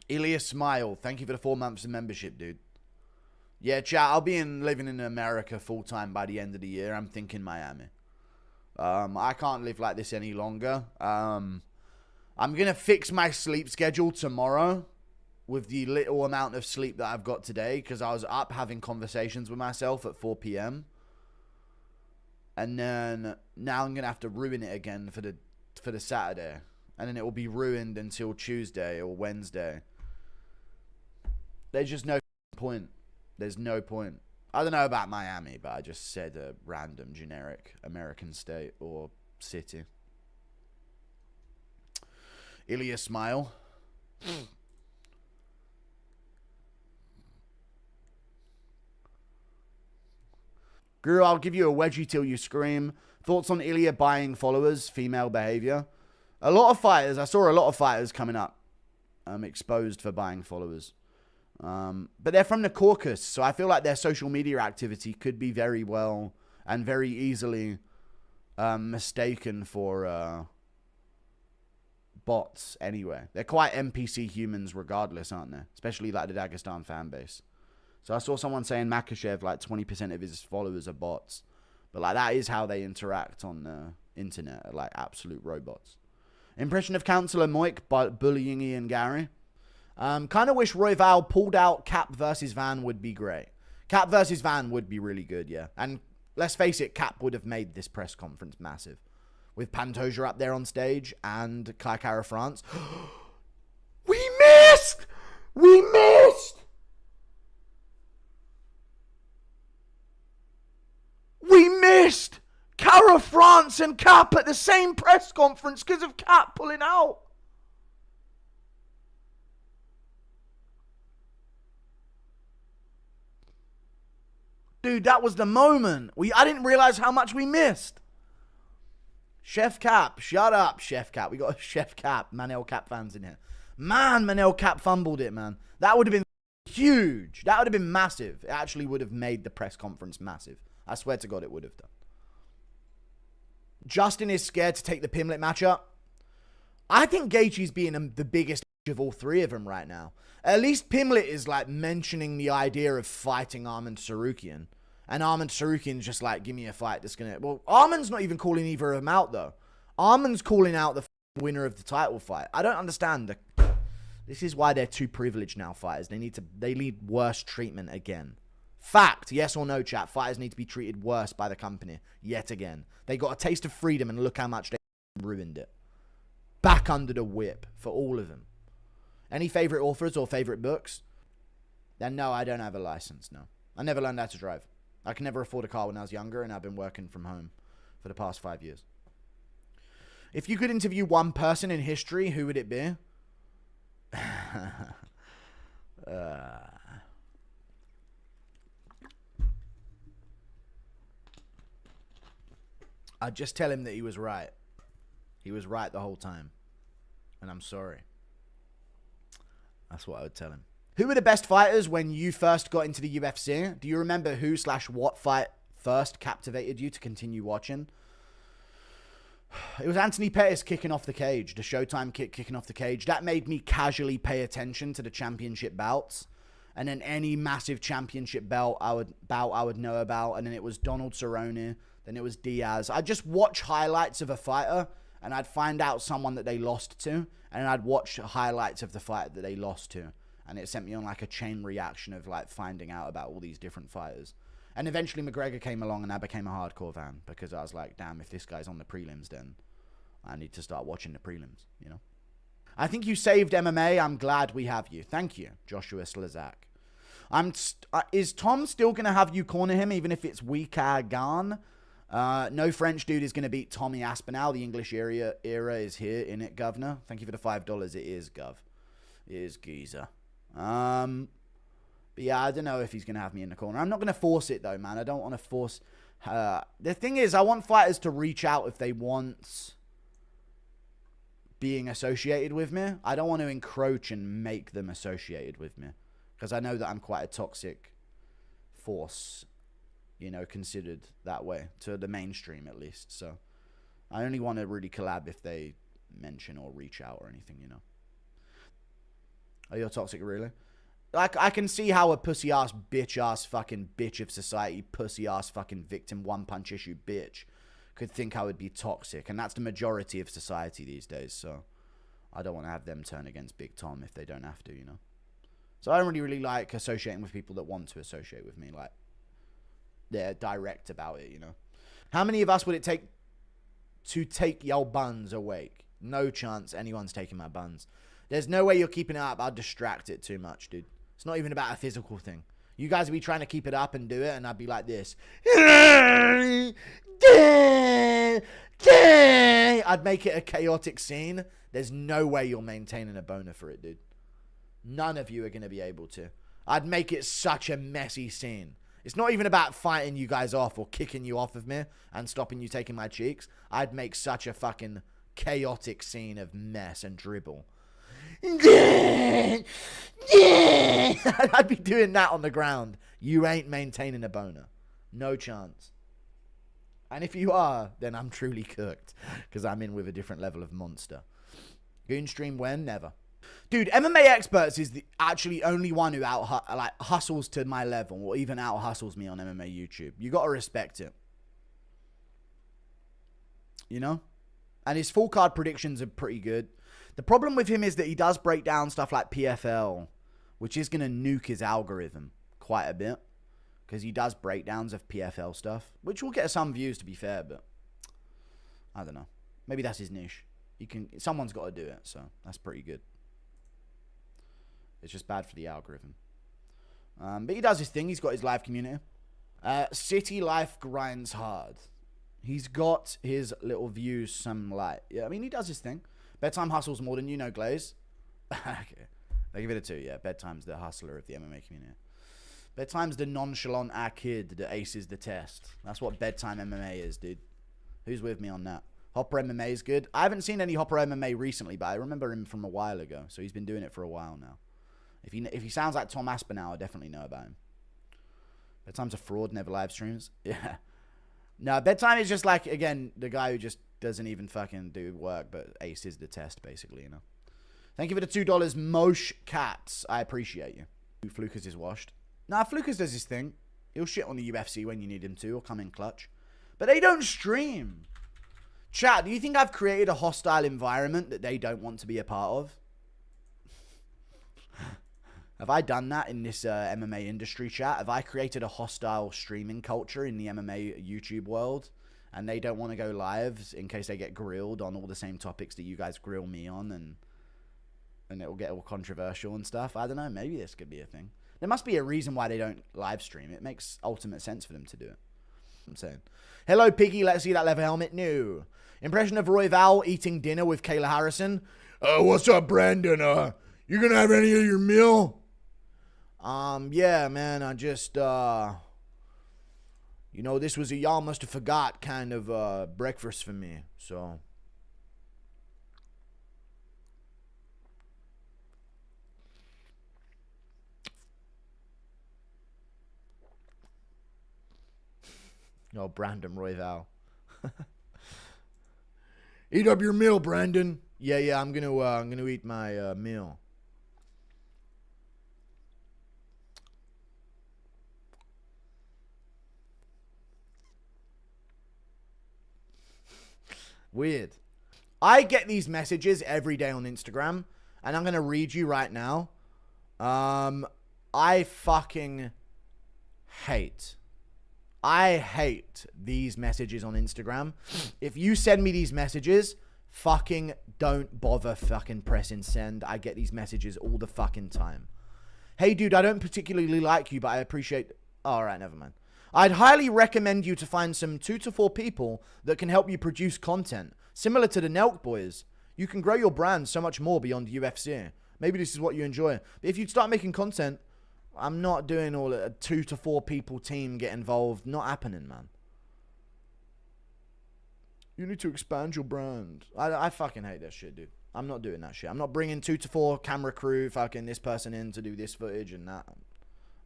Ilya Smile, thank you for the 4 months of membership, dude. Yeah, chat, I'll be living in America full-time by the end of the year. I'm thinking Miami. I can't live like this any longer. I'm going to fix my sleep schedule tomorrow with the little amount of sleep that I've got today, because I was up having conversations with myself at 4 p.m. And then now I'm going to have to ruin it again for the Saturday. And then it will be ruined until Tuesday or Wednesday. There's just no point. There's no point. I don't know about Miami, but I just said a random generic American state or city. Ilya Smile. Guru, I'll give you a wedgie till you scream. Thoughts on Ilya buying followers, female behavior? A lot of fighters, I saw a lot of fighters coming up exposed for buying followers. But they're from the Caucasus, so I feel like their social media activity could be very well and very easily mistaken for bots anyway. They're quite NPC humans regardless, aren't they? Especially like the Dagestan fan base. So I saw someone saying Makachev, like 20% of his followers are bots. But like that is how they interact on the internet, like absolute robots. Impression of Councillor Moik by bullying Ian Gary. Kind of wish Royval pulled out Cap versus Van would be great. Cap versus Van would be really good, yeah. And let's face it, Cap would have made this press conference massive. With Pantoja up there on stage and Kai Kara France. We missed! We missed! We missed Kara France and Cap at the same press conference because of Cap pulling out. Dude, that was the moment. I didn't realize how much we missed. Chef Cap, shut up, Chef Cap. We got a Chef Cap, Manel Cap fans in here. Man, Manel Cap fumbled it, man. That would have been huge. That would have been massive. It actually would have made the press conference massive. I swear to God it would have done. Justin is scared to take the Pimlet matchup. I think Gaethje's being the biggest of all three of them right now. At least Pimlet is like mentioning the idea of fighting Arman Tsarukyan. And Arman Tsarukyan's just like, give me a fight that's going to... Well, Arman's not even calling either of them out, though. Arman's calling out the winner of the title fight. I don't understand. This is why they're too privileged now, fighters. They need worse treatment again. Fact, yes or no, chat. Fighters need to be treated worse by the company. Yet again. They got a taste of freedom and look how much they ruined it. Back under the whip for all of them. Any favorite authors or favorite books? Then no, I don't have a license, no. I never learned how to drive. I could never afford a car when I was younger, and I've been working from home for the past 5 years. If you could interview one person in history, who would it be? I'd just tell him that he was right. He was right the whole time. And I'm sorry. That's what I would tell him. Who were the best fighters when you first got into the UFC? Do you remember who/what fight first captivated you to continue watching? It was Anthony Pettis kicking off the cage. The Showtime kick kicking off the cage. That made me casually pay attention to the championship bouts. And then any massive championship bout I would know about. And then it was Donald Cerrone. Then it was Diaz. I'd just watch highlights of a fighter. And I'd find out someone that they lost to. And I'd watch highlights of the fight that they lost to. And it sent me on like a chain reaction of like finding out about all these different fighters. And eventually McGregor came along and I became a hardcore fan. Because I was like, damn, if this guy's on the prelims, then I need to start watching the prelims, you know? I think you saved MMA. I'm glad we have you. Thank you, Joshua Slazak. Is Tom still going to have you corner him even if it's Wika Gan? No French dude is going to beat Tommy Aspinall. The English era is here, in it, governor. Thank you for the $5. It is, gov. It is geezer. But yeah, I don't know if he's going to have me in the corner. I'm not going to force it, though, man. I don't want to force... the thing is, I want fighters to reach out if they want being associated with me. I don't want to encroach and make them associated with me. Because I know that I'm quite a toxic force, you know, considered that way. To the mainstream, at least. So, I only want to really collab if they mention or reach out or anything, you know. Oh, you're toxic, really? Like, I can see how a pussy-ass, bitch-ass fucking bitch of society, pussy-ass fucking victim, one-punch issue bitch could think I would be toxic. And that's the majority of society these days, so I don't want to have them turn against Big Tom if they don't have to, you know? So I don't really like associating with people that want to associate with me. Like, they're direct about it, you know? How many of us would it take to take your buns awake? No chance anyone's taking my buns. There's no way you're keeping it up. I'll distract it too much, dude. It's not even about a physical thing. You guys would be trying to keep it up and do it, and I'd be like this. I'd make it a chaotic scene. There's no way you're maintaining a boner for it, dude. None of you are going to be able to. I'd make it such a messy scene. It's not even about fighting you guys off or kicking you off of me and stopping you taking my cheeks. I'd make such a fucking chaotic scene of mess and dribble. I'd be doing that on the ground. You ain't maintaining a boner. No chance. And if you are, then I'm truly cooked. Because I'm in with a different level of monster. Goon stream when? Never. Dude, MMA Experts is the actually only one who hustles to my level. Or even out hustles me on MMA YouTube. You gotta respect it. You know? And his full card predictions are pretty good. The problem with him is that he does break down stuff like PFL, which is going to nuke his algorithm quite a bit. Because he does breakdowns of PFL stuff, which will get some views, to be fair, but I don't know. Maybe that's his niche. Someone's got to do it, so that's pretty good. It's just bad for the algorithm. But he does his thing. He's got his live community. City life grinds hard. He's got his little views, some light. Yeah, I mean, he does his thing. Bedtime hustles more than you know, Glaze. Okay. They give it a 2, yeah. Bedtime's the hustler of the MMA community. Bedtime's the nonchalant kid that aces the test. That's what Bedtime MMA is, dude. Who's with me on that? Hopper MMA is good. I haven't seen any Hopper MMA recently, but I remember him from a while ago. So he's been doing it for a while now. If he sounds like Tom Aspinall, I definitely know about him. Bedtime's a fraud, never live streams. Yeah. No, Bedtime is just like, again, the guy who just doesn't even fucking do work, but aces the test, basically, you know. Thank you for the $2, Mosh Cats. I appreciate you. Flukas is washed. Nah, Flukas does his thing. He'll shit on the UFC when you need him to, or come in clutch. But they don't stream. Chat, do you think I've created a hostile environment that they don't want to be a part of? Have I done that in this MMA industry, chat? Have I created a hostile streaming culture in the MMA YouTube world? And they don't want to go live in case they get grilled on all the same topics that you guys grill me on, and it will get all controversial and stuff. I don't know. Maybe this could be a thing. There must be a reason why they don't live stream. It makes ultimate sense for them to do it. I'm saying. Hello, Piggy. Let's see that leather helmet. New. Impression of Roy Val eating dinner with Kayla Harrison. What's up, Brandon? You gonna have any of your meal? Yeah, man. I just, you know, this was a y'all must have forgot kind of breakfast for me, so. No, Brandon Royval. Eat up your meal, Brandon. Yeah, I'm gonna eat my meal. Weird. I get these messages every day on Instagram, and I'm going to read you right now. I fucking hate. I hate these messages on Instagram. If you send me these messages, fucking don't bother fucking pressing send. I get these messages all the fucking time. Hey, dude, I don't particularly like you, but I appreciate... All right, never mind. I'd highly recommend you to find some 2 to 4 people that can help you produce content. Similar to the Nelk boys. You can grow your brand so much more beyond UFC. Maybe this is what you enjoy. But if you'd start making content, I'm not doing all a 2 to 4 people team get involved. Not happening, man. You need to expand your brand. I fucking hate that shit, dude. I'm not doing that shit. I'm not bringing 2 to 4 camera crew, fucking this person in to do this footage and that.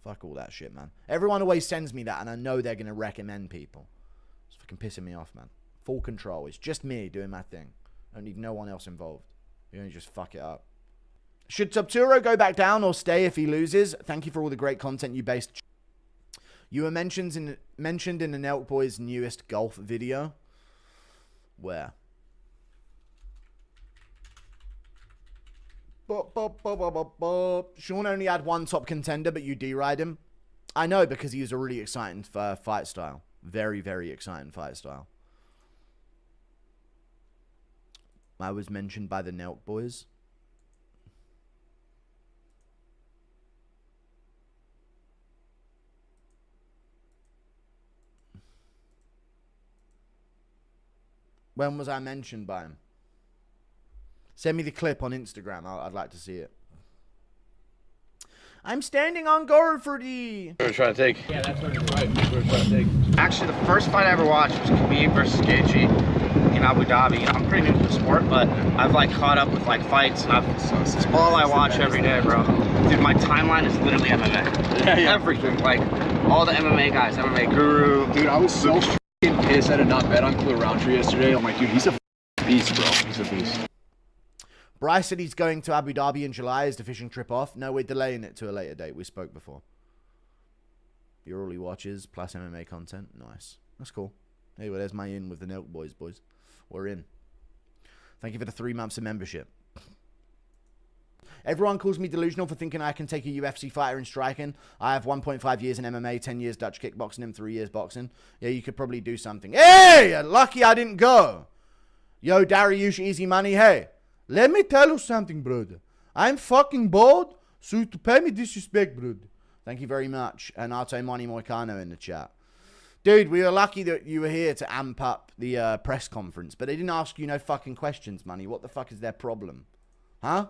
Fuck all that shit, man. Everyone always sends me that, and I know they're going to recommend people. It's fucking pissing me off, man. Full control. It's just me doing my thing. I don't need no one else involved. You're going to just fuck it up. Should Subturo go back down or stay if he loses? Thank you for all the great content you based. You were mentioned in the Nelk Boys' newest golf video. Where? Sean only had one top contender, but you D-ride him. I know, because he was a really exciting fight style. Very, very exciting fight style. I was mentioned by the Nelk Boys. When was I mentioned by him? Send me the clip on Instagram. I'd like to see it. I'm standing on guard for the... We're trying to take. Yeah, that's what we're trying to take. Actually, the first fight I ever watched was Khabib versus Gaethje in Abu Dhabi. You know, I'm pretty new to the sport, but I've like caught up with like fights, and it's all I watch every day, bro. Dude, my timeline is literally MMA. Yeah. Everything, like all the MMA guys, MMA Guru. Dude, I was so f***ing pissed I did not bet on Khalil Roundtree yesterday. I'm like, dude, he's a beast, bro. He's a beast. Bryce said he's going to Abu Dhabi in July. Is the fishing trip off? No, we're delaying it to a later date. We spoke before. You're all he watches, plus MMA content. Nice. That's cool. Hey, well, there's my in with the Nelk Boys, boys. We're in. Thank you for the 3 months of membership. Everyone calls me delusional for thinking I can take a UFC fighter in striking. I have 1.5 years in MMA, 10 years Dutch kickboxing, and 3 years boxing. Yeah, you could probably do something. Hey, lucky I didn't go. Yo, Dariush, easy money. Hey, let me tell you something, brother. I'm fucking bold, so you to pay me disrespect, brother. Thank you very much. And Renato Moicano in the chat. Dude, we were lucky that you were here to amp up the press conference, but they didn't ask you no fucking questions, Money. What the fuck is their problem? Huh?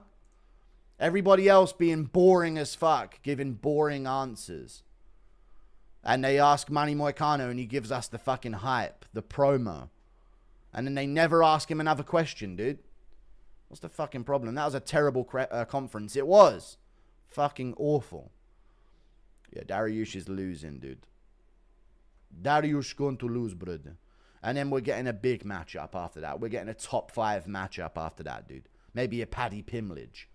Everybody else being boring as fuck, giving boring answers. And they ask Money Moicano and he gives us the fucking hype, the promo. And then they never ask him another question, dude. What's the fucking problem? That was a terrible conference. It was. Fucking awful. Yeah, Dariush is losing, dude. Dariush going to lose, brother. And then we're getting a big matchup after that. We're getting a top 5 matchup after that, dude. Maybe a Paddy Pimblage.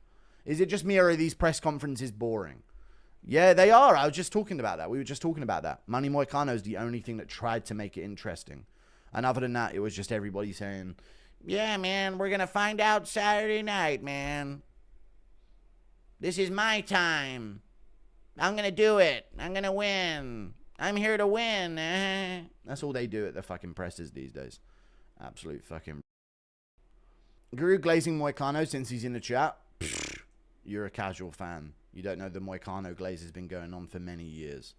Is it just me or are these press conferences boring? Yeah, they are. I was just talking about that. We were just talking about that. Money Moicano is the only thing that tried to make it interesting. And other than that, it was just everybody saying, yeah, man, we're going to find out Saturday night, man. This is my time. I'm going to do it. I'm going to win. I'm here to win. That's all they do at the fucking presses these days. Absolute fucking... Guru glazing Moicano since he's in the chat. Pfft, you're a casual fan. You don't know the Moicano glaze has been going on for many years.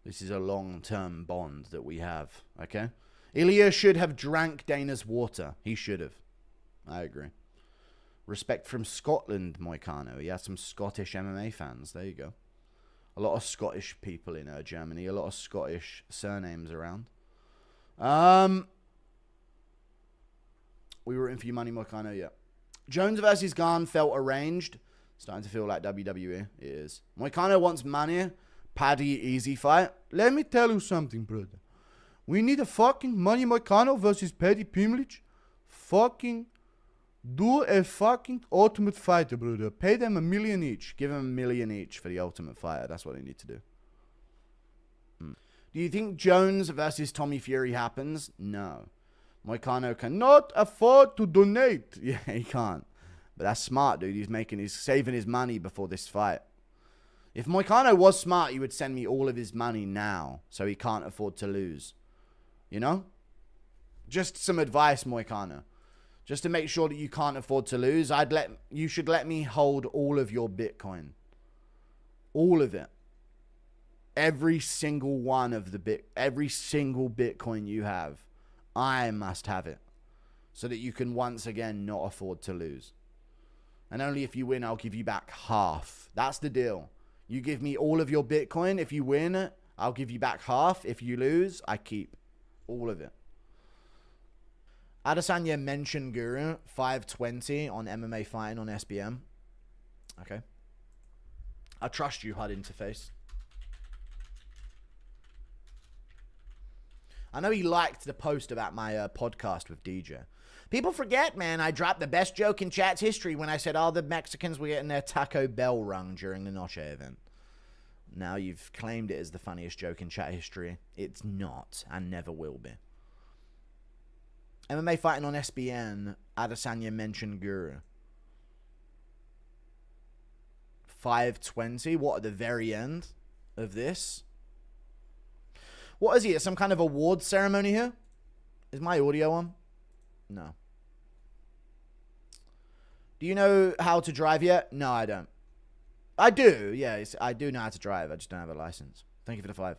This is a long-term bond that we have, okay? Ilya should have drank Dana's water. He should have. I agree. Respect from Scotland, Moicano. He has some Scottish MMA fans. There you go. A lot of Scottish people in Germany. A lot of Scottish surnames around. We were in for you, Money Moicano, yeah. Jones versus Garn felt arranged. Starting to feel like WWE. It is. Moicano wants money. Paddy easy fight. Let me tell you something, brother. We need a fucking Money Moicano versus Paddy Pimblage. Fucking do a fucking Ultimate Fighter, brother. Pay them $1 million each. Give them $1 million each for the Ultimate Fighter. That's what they need to do. Do you think Jones versus Tommy Fury happens? No. Moicano cannot afford to donate. Yeah, he can't. But that's smart, dude. He's saving his money before this fight. If Moicano was smart, he would send me all of his money now, so he can't afford to lose. You know? Just some advice, Moicano. Just to make sure that you can't afford to lose, you should let me hold all of your Bitcoin. All of it. Every single one of every single Bitcoin you have. I must have it. So that you can once again not afford to lose. And only if you win, I'll give you back half. That's the deal. You give me all of your Bitcoin. If you win, I'll give you back half. If you lose, I keep all of it. Adesanya mentioned Guru 520 on MMA fighting on SBM. Okay. I trust you, HUD interface. I know he liked the post about my podcast with DJ. People forget, man, I dropped the best joke in chat's history when I said all the Mexicans were getting their Taco Bell rung during the Noche event. Now you've claimed it as the funniest joke in chat history. It's not, and never will be. MMA fighting on SBN, Adesanya mentioned Guru. 520, what, at the very end of this? What is he, at some kind of award ceremony here? Is my audio on? No. Do you know how to drive yet? No, I don't. I do, yeah, I do know how to drive. I just don't have a license. Thank you for the 5.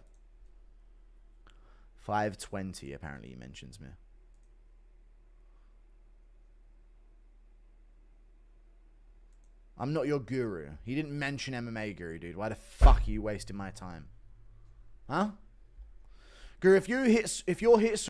520, apparently he mentions me. I'm not your guru. He didn't mention MMA guru, dude. Why the fuck are you wasting my time? Huh? Guru, if your hit